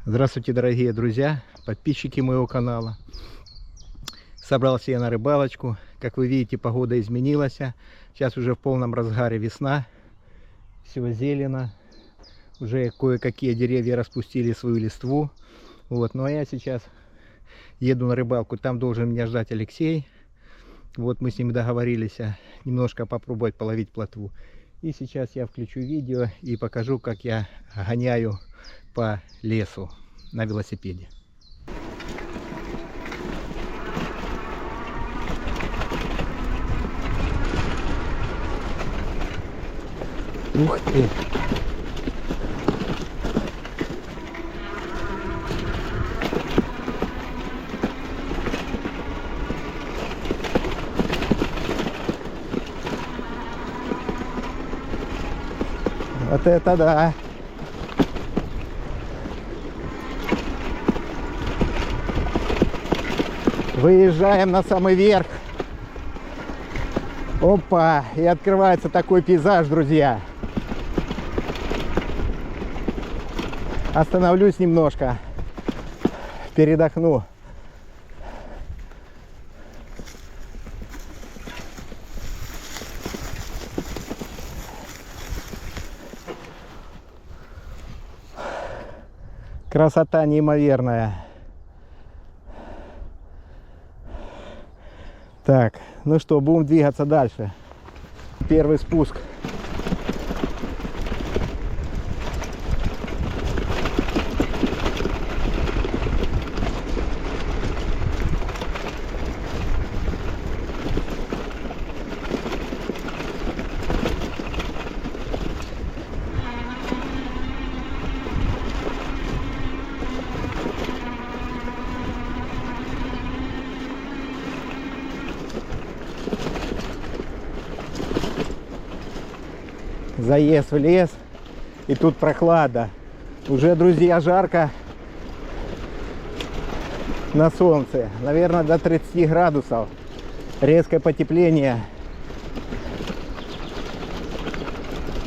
Здравствуйте, дорогие друзья, подписчики моего канала. Собрался я на рыбалочку. Как вы видите, погода изменилась. Сейчас уже в полном разгаре весна. Все зелено. Уже кое-какие деревья распустили свою листву. Вот. Ну а я сейчас еду на рыбалку. Там должен меня ждать Алексей. Вот мы с ним договорились немножко попробовать половить плотву. И сейчас я включу видео и покажу, как я гоняю по лесу на велосипеде. Ух ты! Вот это да! Выезжаем на самый верх. Опа! И открывается такой пейзаж, друзья. Остановлюсь немножко. Передохну. Красота неимоверная. Так, ну что, будем двигаться дальше. Первый спуск. Заезд в лес, и тут прохлада. Уже, друзья, жарко на солнце. Наверное, до 30 градусов. Резкое потепление.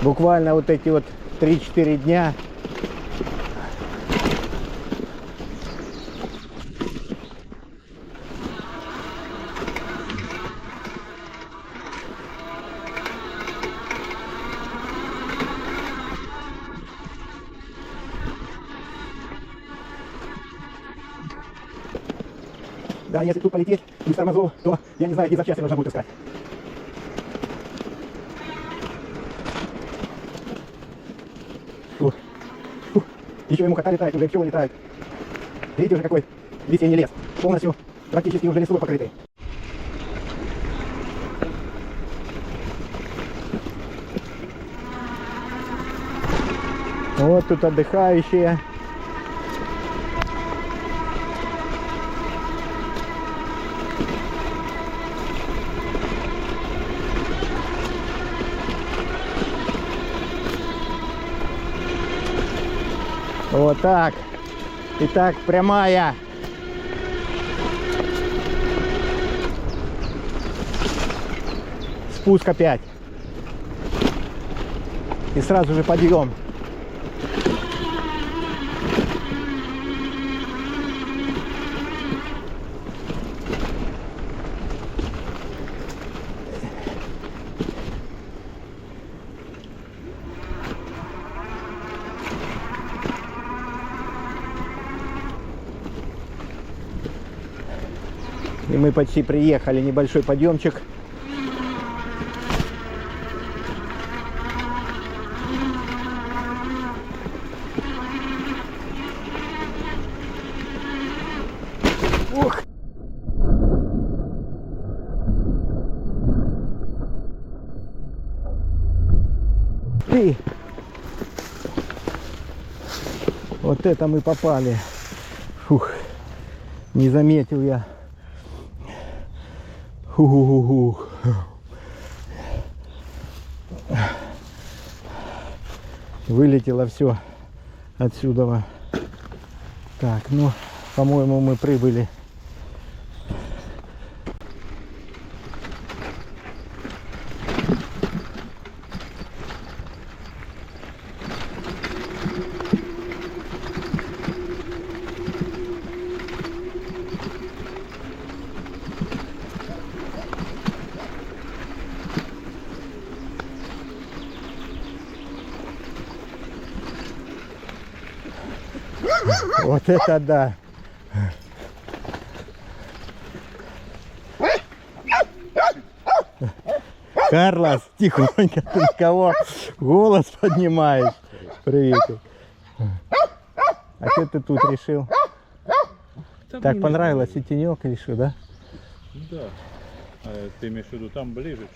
Буквально вот эти вот 3-4 дня. Да, если тут полететь без тормозов, то я не знаю, какие запчасти нужно будет искать. Еще ему кота летает, уже пчелы летают. Видите уже какой весенний лес. Полностью, практически уже лесу покрытый. Вот тут отдыхающие. Вот так. Итак, прямая. Спуск опять. И сразу же подъем. И мы почти приехали. Небольшой подъемчик. Ух! Ты! Вот это мы попали. Фух! Не заметил я. Ху-ху-ху-ху. Вылетело все отсюда. Так, ну, по-моему, мы прибыли. Вот это да. Карлос, тихонько, ты на кого голос поднимаешь? Привет. А что ты тут решил? Так понравилось и тенек решил, да? Да. А ты имеешь в виду там ближе?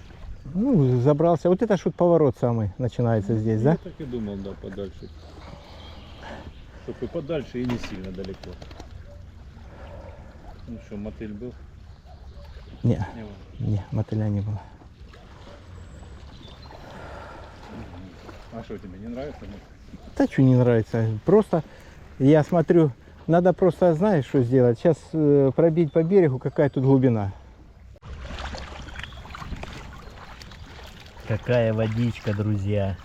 Ну, забрался. Вот это шут поворот самый начинается здесь, да? Я так и думал, да, подальше. Чтобы и подальше, и не сильно далеко. Ну что, мотыль был? Не, Не было. не, мотыля не было. А что, тебе не нравится? Да что не нравится. Просто я смотрю, надо просто, знаешь, что сделать? Сейчас пробить по берегу, какая тут глубина. Какая водичка, друзья.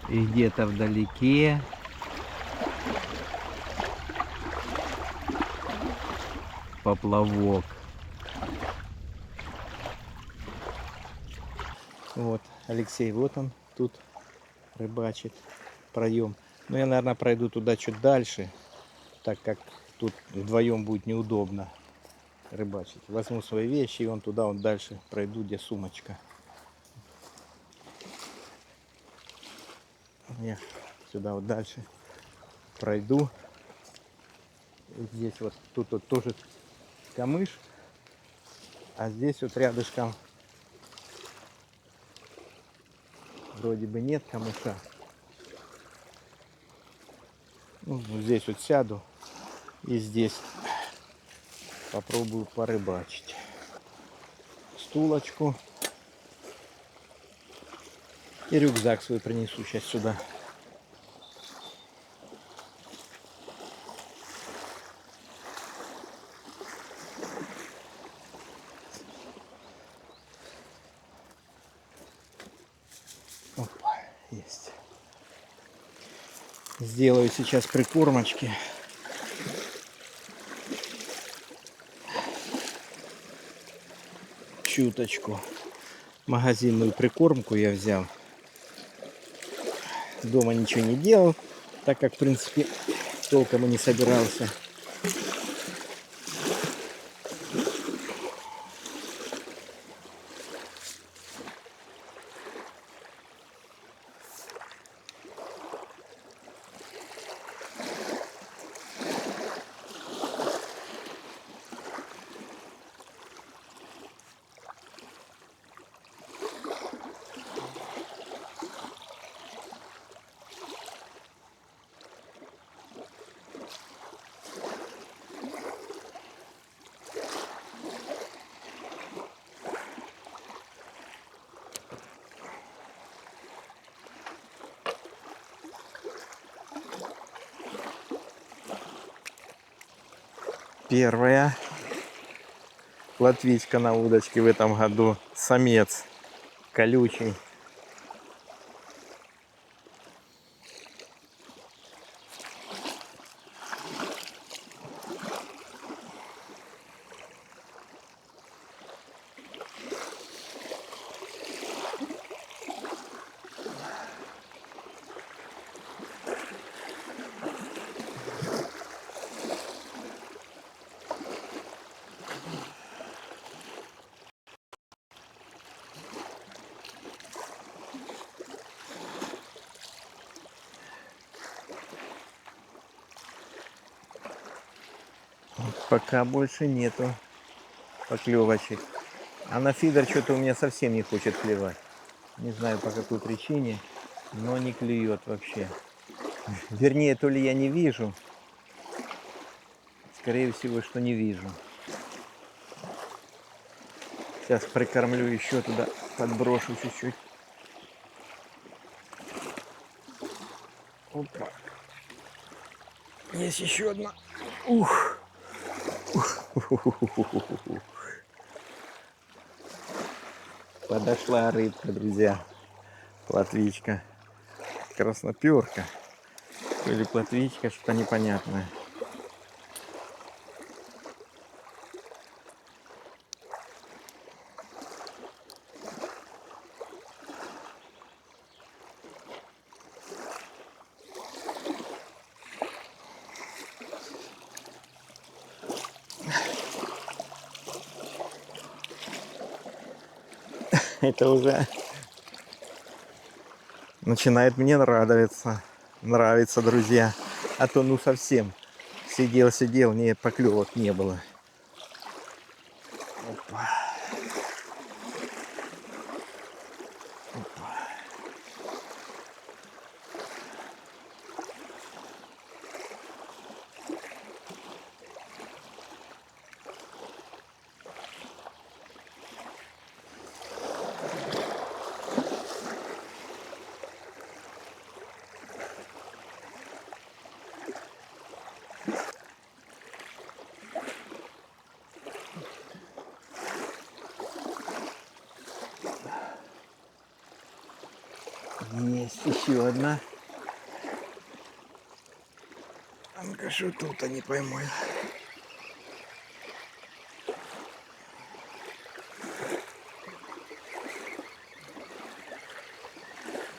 И где-то вдалеке поплавок. Вот Алексей, вот он тут рыбачит, проем. Но я, наверное, пройду туда чуть дальше, так как тут вдвоем будет неудобно рыбачить. Возьму свои вещи и вон туда, вот дальше пройду, где сумочка. Я сюда вот дальше пройду. И здесь вот тут вот тоже камыш, а здесь вот рядышком вроде бы нет камыша. Ну, здесь вот сяду и здесь попробую порыбачить. Стулочку и рюкзак свой принесу сейчас сюда. Опа, есть. Сделаю сейчас прикормочки. Чуточку. Магазинную прикормку я взял. Дома ничего не делал, так как, в принципе, толком и не собирался. Первая плотвичка на удочке в этом году. Самец колючий. Пока больше нету поклевочек. А на фидер что-то у меня совсем не хочет клевать. Не знаю по какой причине, но не клюет вообще. Вернее, то ли я не вижу. Скорее всего, что не вижу. Сейчас прикормлю еще туда, подброшу чуть-чуть. Опа. Есть еще одна. Ух. Подошла рыбка, друзья. Плотвичка. Красноперка. Или плотвичка, что-то непонятное. Это уже начинает мне нравиться. Нравится, друзья. А то ну совсем сидел, нет, поклевок не было. Опа. Опа. Есть еще одна. А ну-ка, что тут не пойму.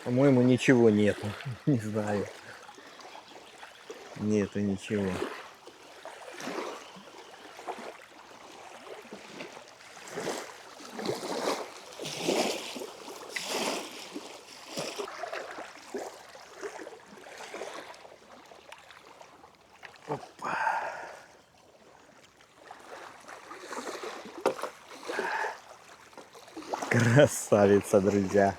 По-моему, ничего нету. Не знаю. Нету ничего. Опа. Красавица, друзья.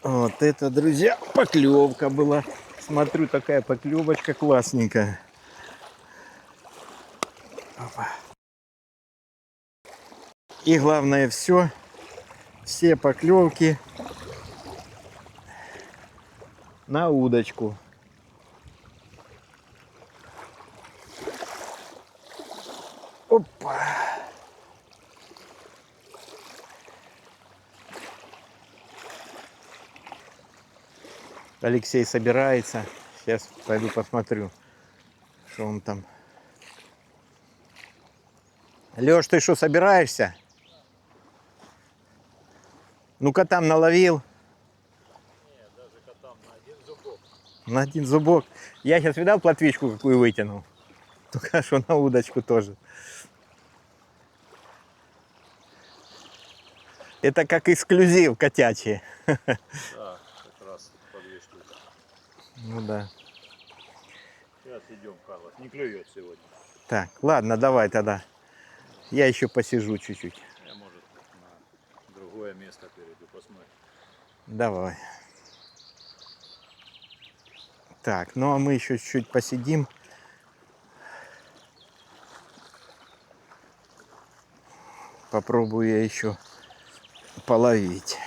Вот это, друзья, поклевка была. Смотрю, такая поклевочка классненькая. Опа. И главное все поклевки на удочку. Опа. Алексей собирается. Сейчас пойду посмотрю, что он там. Лёш, ты что, собираешься? Ну-ка там наловил. Нет, даже котам на один зубок. На один зубок. Я сейчас видал плотвичку, какую вытянул. Только что на удочку тоже. Это как эксклюзив котячий. Да, как раз по 2 штуки. Ну да. Сейчас идем, Карлос. Не клюет сегодня. Так, ладно, давай тогда. Я еще посижу чуть-чуть. Я, может, на другое место перейду, посмотрим. Давай. Так, ну а мы еще чуть-чуть посидим. Попробую я еще половить.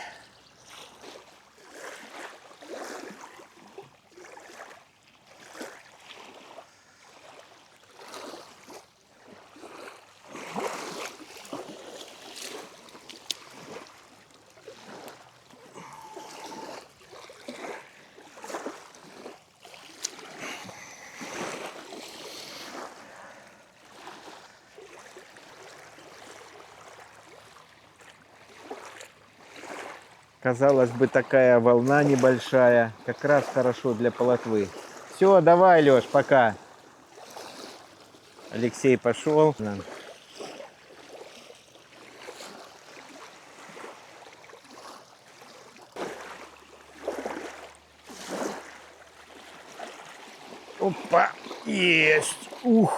Казалось бы, такая волна небольшая, как раз хорошо для полотвы. Все, давай, Лёш, пока. Алексей пошел. Опа, есть. Ух,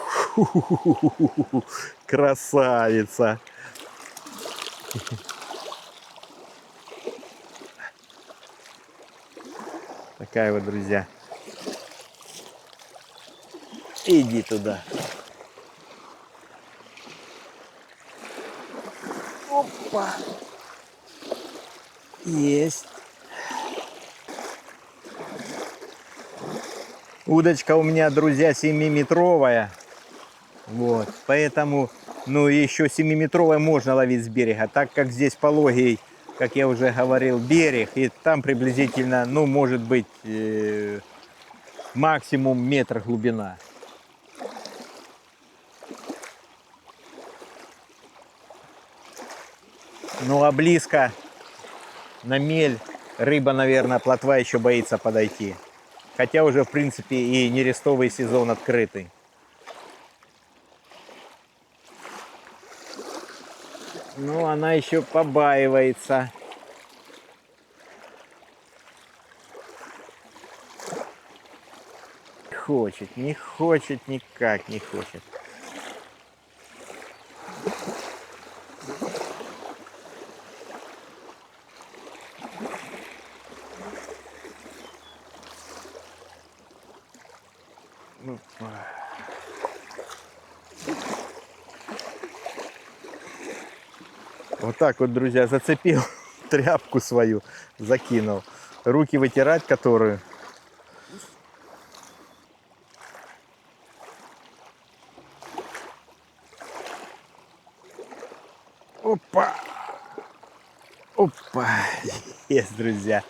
красавица. Такая вот, друзья. Иди туда. Опа. Есть. Удочка у меня, друзья, 7-метровая. Вот. Поэтому, ну, еще 7-метровой можно ловить с берега. Так как здесь пологий как я уже говорил, берег. И там приблизительно, ну, может быть, максимум метр глубина. Ну, а близко на мель рыба, наверное, плотва еще боится подойти. Хотя уже, в принципе, и нерестовый сезон открытый. Ну, она еще побаивается. Хочет, не хочет, никак не хочет. Вот так вот, друзья, зацепил тряпку свою, закинул. Руки вытирать которую. Опа! Опа! Есть, друзья.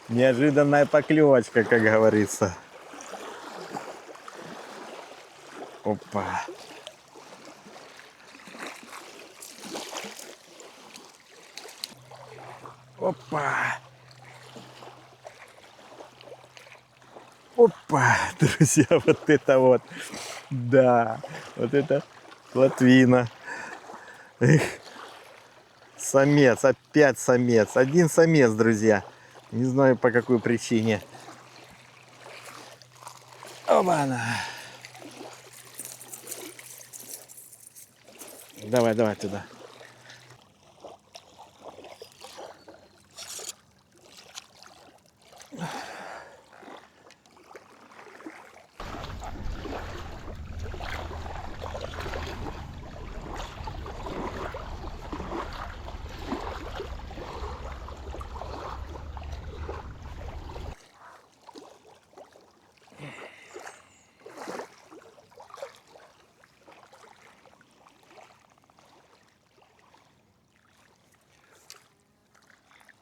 Неожиданная поклевочка, как говорится. Опа! Опа! Опа! Друзья, вот это вот. Да, вот это плотвина. Эх. Самец, опять самец. Один самец, друзья. Не знаю по какой причине. Оба-на. Давай, давай туда.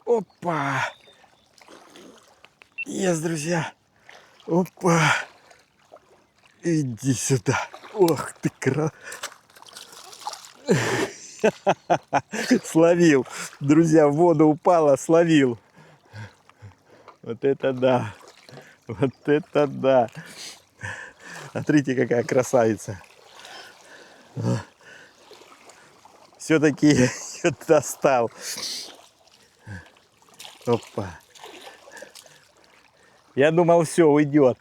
Опа! Есть, друзья. Опа! Иди сюда. Ох ты, Словил. Друзья, в воду упала, словил. Вот это да. Вот это да. Смотрите, какая красавица. Все-таки ее достал. Опа. Я думал, все, уйдет.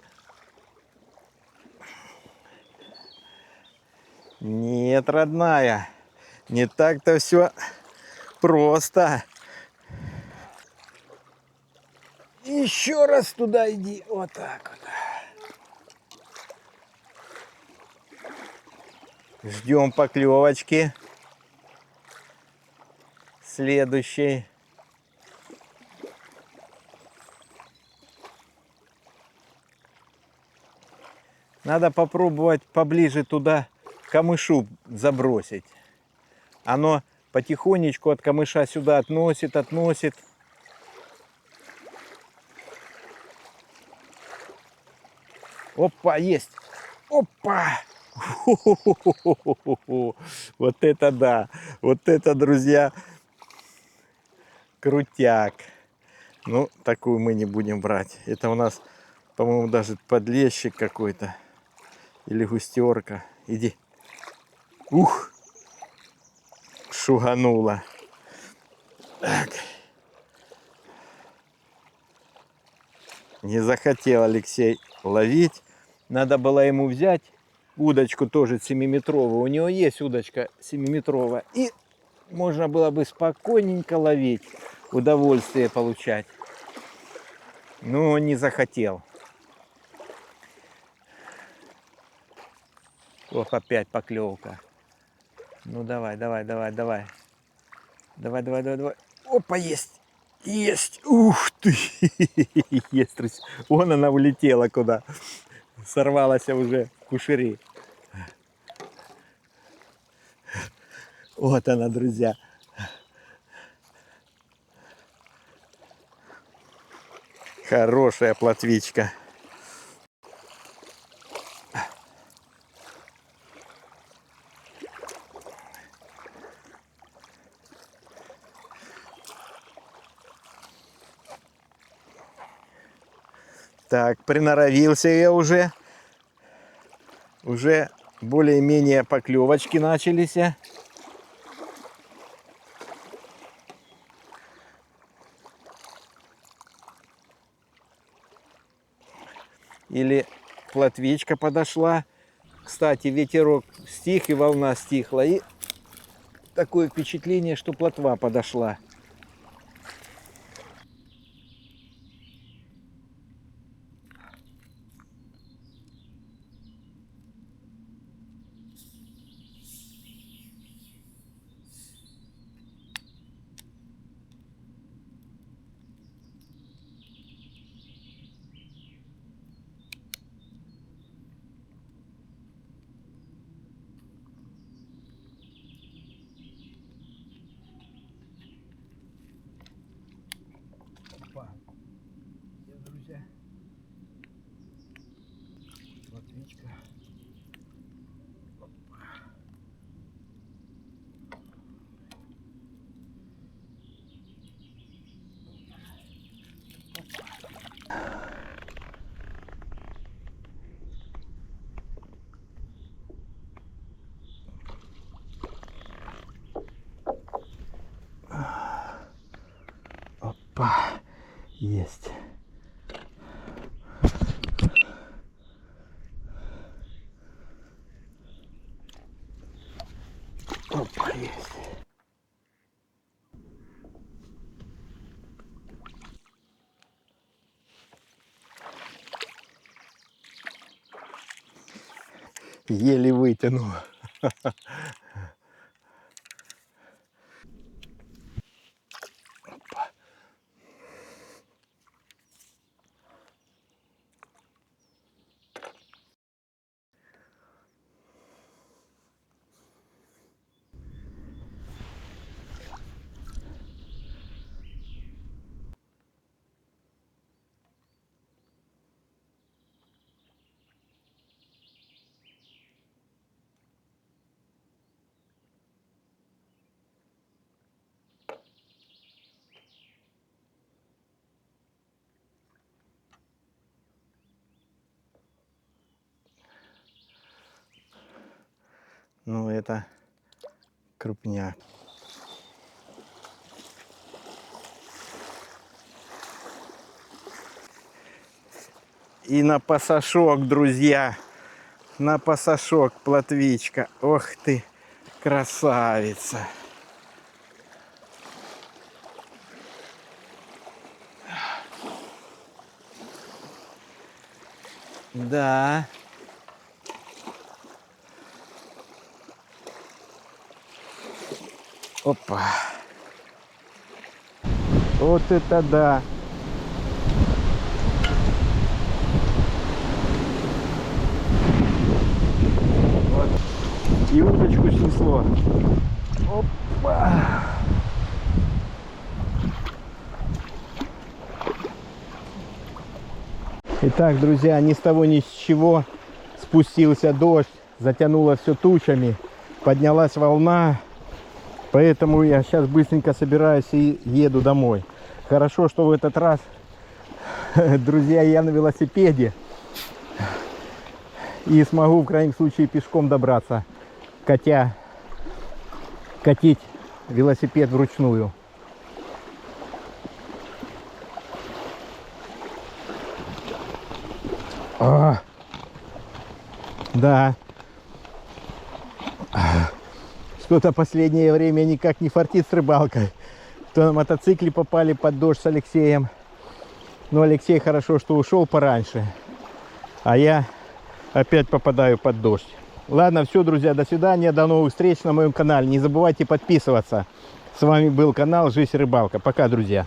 Нет, родная. Не так-то все просто. Еще раз туда иди. Вот так вот. Ждем поклевочки. Следующий. Надо попробовать поближе туда камышу забросить. Оно потихонечку от камыша сюда относит. Опа, есть. Опа! Вот это да. Вот это, друзья, крутяк. Ну, такую мы не будем брать. Это у нас, по-моему, даже подлещик какой-то. Или густерка. Иди. Ух! Шуганула. Так. Не захотел Алексей ловить. Надо было ему взять удочку тоже 7-метровую. У него есть удочка 7-метровая. И можно было бы спокойненько ловить. Удовольствие получать. Но он не захотел. Ох, опять поклевка. Ну давай. Давай. Опа, есть. Есть. Ух ты. Есть, друзья. Вон она улетела куда. Сорвалась уже в кушере. Вот она, друзья. Хорошая плотвичка. Так, приноровился я уже. Уже более-менее поклевочки начались. Или плотвичка подошла. Кстати, ветерок стих и волна стихла. И такое впечатление, что плотва подошла. Друзья, плотвичка. Опа, есть. Опа, есть. Еле вытянул. Ну, это крупняк. И на пасашок, друзья. На пасашок плотвичка. Ох ты, красавица. Да. Опа. Вот это да. Вот. И удочку снесло. Опа. Итак, друзья, ни с того ни с чего спустился дождь, затянуло все тучами, поднялась волна. Поэтому я сейчас быстренько собираюсь и еду домой. Хорошо, что в этот раз, друзья, я на велосипеде. И смогу в крайнем случае пешком добраться. Катить велосипед вручную. Да. Что-то последнее время никак не фартит с рыбалкой. То на мотоцикле попали под дождь с Алексеем. Но Алексей хорошо, что ушел пораньше. А я опять попадаю под дождь. Ладно, все, друзья, до свидания. До новых встреч на моем канале. Не забывайте подписываться. С вами был канал Жизнь Рыбалка. Пока, друзья.